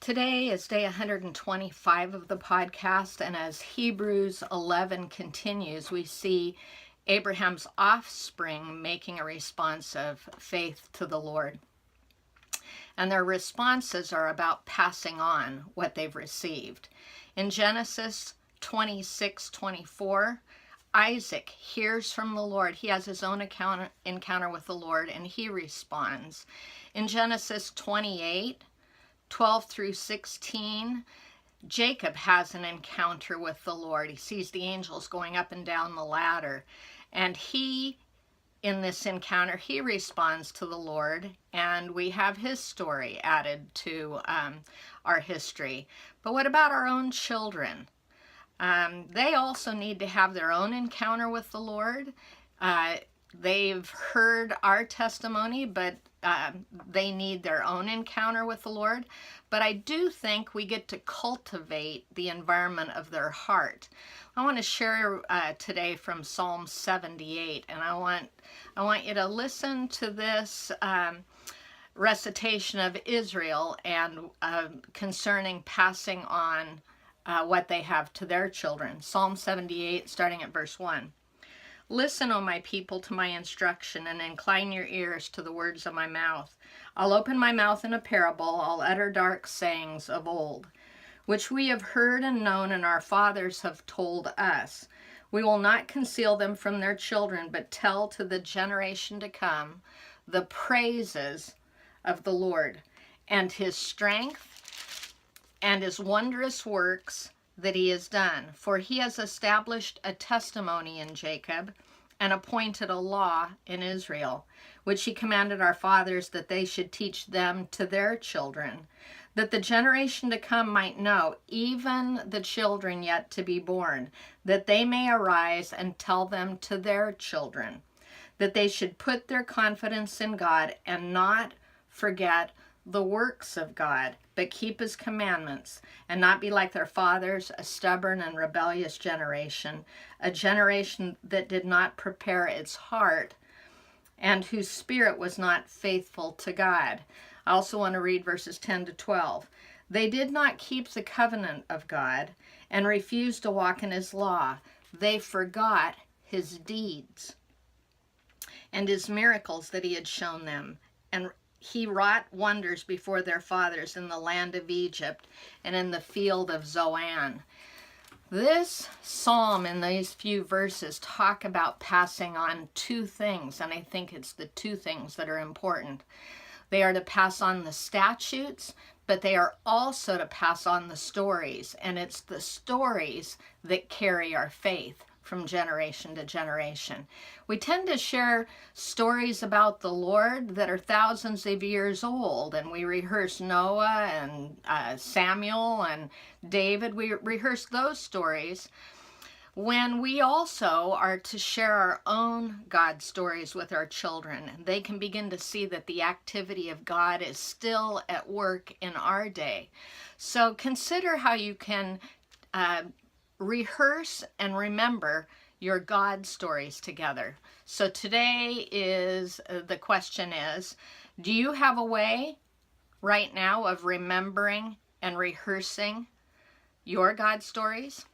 Today is day 125 of the podcast, and as Hebrews 11 continues, we see Abraham's offspring making a response of faith to the Lord. And their responses are about passing on what they've received. In Genesis 26:24, Isaac hears from the Lord. He has his own encounter with the Lord, and he responds. In Genesis 28:12 through 16, Jacob has an encounter with the Lord. He sees the angels going up and down the ladder. And in this encounter, he responds to the Lord. And we have his story added to our history. But what about our own children? They also need to have their own encounter with the Lord. They've heard our testimony, but they need their own encounter with the Lord. But I do think we get to cultivate the environment of their heart. I want to share today from Psalm 78, and I want you to listen to this recitation of Israel and concerning passing on what they have to their children. Psalm 78, starting at verse 1. Listen, O my people, to my instruction, and incline your ears to the words of my mouth. I'll open my mouth in a parable, I'll utter dark sayings of old, which we have heard and known, and our fathers have told us. We will not conceal them from their children, but tell to the generation to come the praises of the Lord, and his strength, and his wondrous works that he has done. For he has established a testimony in Jacob and appointed a law in Israel, which he commanded our fathers that they should teach them to their children, that the generation to come might know, even the children yet to be born, that they may arise and tell them to their children, that they should put their confidence in God and not forget the works of God, but keep his commandments, and not be like their fathers, a stubborn and rebellious generation, a generation that did not prepare its heart, and whose spirit was not faithful to God. I also want to read verses 10 to 12. They did not keep the covenant of God, and refused to walk in his law. They forgot his deeds and his miracles that he had shown them, and he wrought wonders before their fathers in the land of Egypt and in the field of Zoan. This psalm in these few verses talk about passing on two things, and I think it's the two things that are important. They are to pass on the statutes, but they are also to pass on the stories, and it's the stories that carry our faith from generation to generation. We tend to share stories about the Lord that are thousands of years old, and we rehearse Noah and Samuel and David. We rehearse those stories when we also are to share our own God stories with our children. They can begin to see that the activity of God is still at work in our day. So consider how you can rehearse and remember your God stories together. So today the question is, do you have a way right now of remembering and rehearsing your God stories?